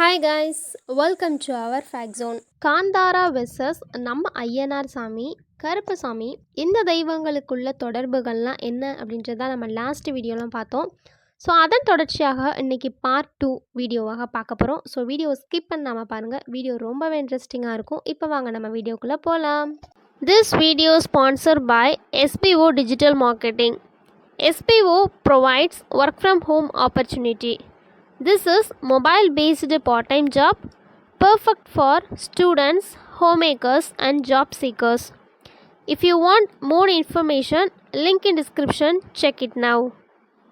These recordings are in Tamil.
Hi guys, welcome to our fact zone. Kantara versus நம்ம ஐயனார் சாமி, கருப்பசாமி, இந்த தெய்வங்களுக்குள்ள தொடர்புகள்லாம் என்ன அப்படின்றத நம்ம லாஸ்ட் வீடியோலாம் பார்த்தோம். ஸோ அதன் தொடர்ச்சியாக இன்றைக்கி பார்ட் 2 வீடியோவாக பார்க்க போகிறோம். ஸோ வீடியோ ஸ்கிப் பண்ணாமல் பாருங்கள், வீடியோ ரொம்பவே இன்ட்ரெஸ்டிங்காக இருக்கும். இப்போ வாங்க நம்ம வீடியோக்குள்ளே போகலாம். This video sponsor by SBO digital marketing. SBO provides work from home opportunity. This is mobile-based part-time job, perfect for students, homemakers and job seekers. If you want more information, link in description, check it now.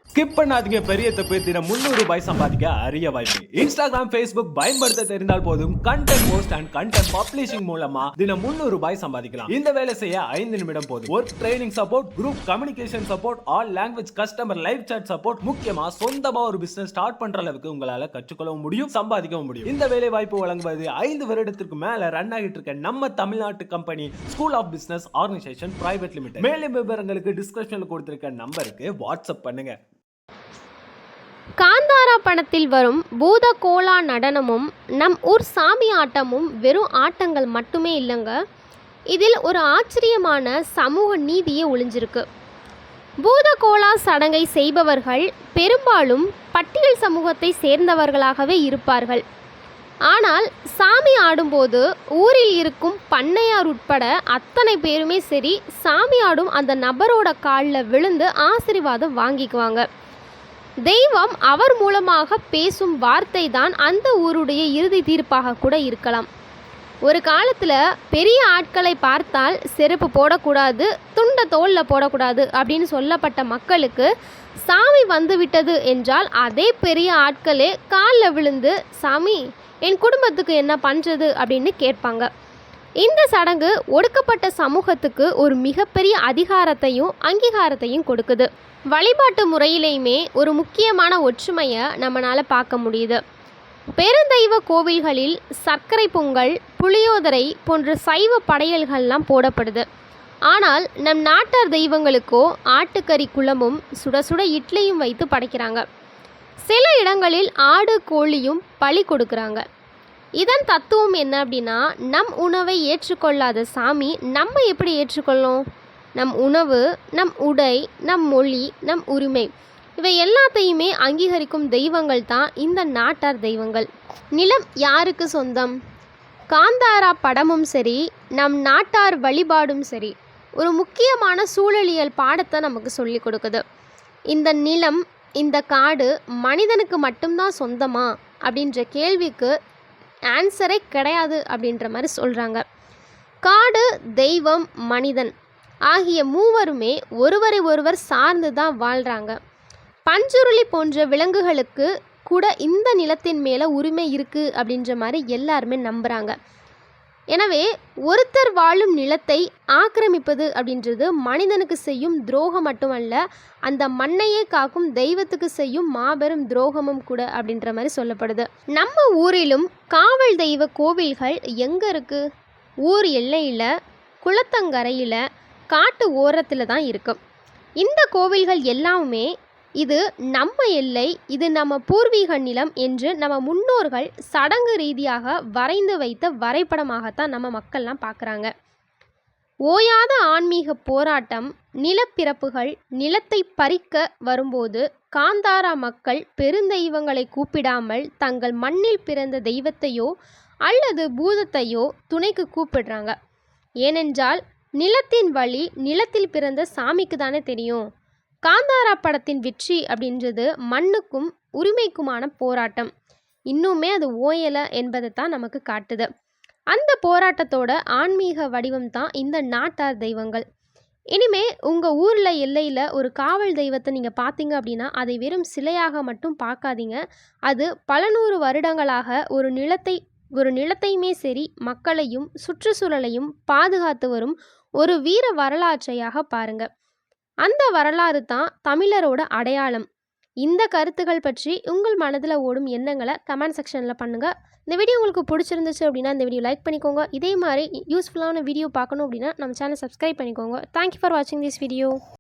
Skip பண்ணாதீங்க, பெரிய தப்பு. தினம் 300 ரூபாய் சம்பாதிக்க அரிய வாய்ப்பு. இன்ஸ்டாகிராம், ஃபேஸ்புக் பயன்படுத்த தெரிந்தால் போதும், content post and content publishing மூலமா தினம் 300 ரூபாய் சம்பாதிக்கலாம். இந்த வேலை செய்ய 5 நிமிடம் போதும். Work training support, group communication support, all language customer live chat support, முக்கியமா சொந்தமா ஒரு பிசினஸ் ஸ்டார்ட் பண்ற அளவுக்கு உங்களால கற்றுக்கொள்ளவும் முடியும், சம்பாதிக்கவும் முடியும். இந்த வேலை வாய்ப்பு வழங்குவது 5 வருடத்திற்கு மேல ரன் ஆகிட்டு இருக்க நம்ம தமிழ்நாட்டு company school of business organisation private limited. மேலும் விவரங்களுக்கு டிஸ்கிரிப்ஷன்ல கொடுத்திருக்க நம்பருக்கு வாட்ஸ்அப் பண்ணுங்க. காந்தாரா படத்தில் வரும் பூத கோலா நடனமும் நம் ஊர் சாமி ஆட்டமும் வெறும் ஆட்டங்கள் மட்டுமே இல்லைங்க, இதில் ஒரு ஆச்சரியமான சமூக நீதியே ஒளிஞ்சிருக்கு. பூத கோலா சடங்கை செய்பவர்கள் பெரும்பாலும் பட்டியல் சமூகத்தை சேர்ந்தவர்களாகவே இருப்பார்கள். ஆனால் சாமி ஆடும்போது ஊரில் இருக்கும் பண்ணையார் உட்பட அத்தனை பேருமே சரி, சாமி ஆடும் அந்த நபரோட காலில் விழுந்து ஆசீர்வாதம் வாங்கிக்குவாங்க. தெய்வம் அவர் மூலமாக பேசும் வார்த்தை தான் அந்த ஊருடைய இறுதி தீர்ப்பாக கூட இருக்கலாம். ஒரு காலத்தில் பெரிய ஆட்களை பார்த்தால் செருப்பு போடக்கூடாது, துண்டை தோளில் போடக்கூடாது அப்படின்னு சொல்லப்பட்ட மக்களுக்கு சாமி வந்து விட்டது என்றால் அதே பெரிய ஆட்களே காலில் விழுந்து, சாமி என் குடும்பத்துக்கு என்ன பண்ணுறது அப்படின்னு கேட்பாங்க. இந்த சடங்கு ஒடுக்கப்பட்ட சமூகத்துக்கு ஒரு மிகப்பெரிய அதிகாரத்தையும் அங்கீகாரத்தையும் கொடுக்குது. வழிபாட்டு முறையிலையுமே ஒரு முக்கியமான ஒற்றுமையை நம்மளால் பார்க்க முடியுது. பெருந்தெய்வ கோவில்களில் சர்க்கரை பொங்கல், புளியோதரை போன்ற சைவ படையல்கள்லாம் போடப்படுது. ஆனால் நம் நாட்டார் தெய்வங்களுக்கோ ஆட்டுக்கறி குழம்பும் சுட சுட இட்லியும் வைத்து படைக்கிறாங்க. சில இடங்களில் ஆடு கோழியும் பலி கொடுக்குறாங்க. இதன் தத்துவம் என்ன அப்படின்னா, நம் உணவை ஏற்றுக்கொள்ளாத சாமி நம்ம எப்படி ஏற்றுக்கொள்ளும்? நம் உணவு, நம் உடை, நம் மொழி, நம் உரிமை, இவை எல்லாத்தையுமே அங்கீகரிக்கும் தெய்வங்கள் தான் இந்த நாட்டார் தெய்வங்கள். நிலம் யாருக்கு சொந்தம்? காந்தாரா படமும் சரி, நம் நாட்டார் வழிபாடும் சரி, ஒரு முக்கியமான சூழலியல் பாடத்தை நமக்கு சொல்லி கொடுக்குது. இந்த நிலம், இந்த காடு மனிதனுக்கு மட்டும்தான் சொந்தமா அப்படின்ற கேள்விக்கு ஆன்சரே கிடையாது அப்படின்ற மாதிரி சொல்கிறாங்க. காடு, தெய்வம், மனிதன் ஆகிய மூவருமே ஒருவரை ஒருவர் சார்ந்து தான் வாழ்கிறாங்க. பஞ்சுருளி போன்ற விலங்குகளுக்கு கூட இந்த நிலத்தின் மேலே உரிமை இருக்குது அப்படின்ற மாதிரி எல்லாருமே நம்புகிறாங்க. எனவே ஒருத்தர் வாழும் நிலத்தை ஆக்கிரமிப்பது அப்படின்றது மனிதனுக்கு செய்யும் துரோகம் மட்டுமல்ல, அந்த மண்ணையே காக்கும் தெய்வத்துக்கு செய்யும் மாபெரும் துரோகமும் கூட அப்படின்ற மாதிரி சொல்லப்படுது. நம்ம ஊரிலும் காவல் தெய்வ கோவில்கள் எங்கே இருக்குது? ஊர் எல்லையில், குளத்தங்கரையில், காட்டு ஓரத்தில் தான் இருக்கும். இந்த கோவில்கள் எல்லாமே இது நம்ம எல்லை, இது நம்ம பூர்வீக நிலம் என்று நம்ம முன்னோர்கள் சடங்கு ரீதியாக வரைந்து வைத்த வரைபடமாகத்தான் நம்ம மக்கள்லாம் பார்க்குறாங்க. ஓயாத ஆன்மீக போராட்டம், நிலப்பிறப்புகள் நிலத்தை பறிக்க வரும்போது காந்தாரா மக்கள் பெருந்தெய்வங்களை கூப்பிடாமல் தங்கள் மண்ணில் பிறந்த தெய்வத்தையோ அல்லது பூதத்தையோ துணைக்கு கூப்பிடுறாங்க. ஏனென்றால் நிலத்தின் வழி நிலத்தில் பிறந்த சாமிக்கு தானே தெரியும். காந்தாரா படத்தின் வெற்றி அப்படின்றது மண்ணுக்கும் உரிமைக்குமான போராட்டம். இன்னுமே அது ஓயலை என்பதை தான் நமக்கு காட்டுது. அந்த போராட்டத்தோட ஆன்மீக வடிவம் தான் இந்த நாட்டார் தெய்வங்கள். இனிமே உங்கள் ஊரில் எல்லையில் ஒரு காவல் தெய்வத்தை நீங்கள் பார்த்தீங்க அப்படின்னா அதை வெறும் சிலையாக மட்டும் பார்க்காதீங்க. அது பல நூறு வருடங்களாக ஒரு நிலத்தையுமே சரி, மக்களையும் சுற்றுச்சூழலையும் பாதுகாத்து வரும் ஒரு வீர வரலாற்றையாக பாருங்க. அந்த வரலாறு தான் தமிழரோட அடையாளம். இந்த கருத்துக்கள் பற்றி உங்கள் மனதில் ஓடும் எண்ணங்களை கமெண்ட் செக்ஷனில் பண்ணுங்கள். இந்த வீடியோ உங்களுக்கு பிடிச்சிருந்துச்சு அப்படின்னா இந்த வீடியோ லைக் பண்ணிக்கோங்க. இதே மாதிரி யூஸ்ஃபுல்லான வீடியோ பார்க்கணும் அப்படின்னா நம்ம சேனல் சப்ஸ்கிரைப் பண்ணிக்கோங்க. தேங்க்யூ ஃபார் வாட்சிங் திஸ் வீடியோ.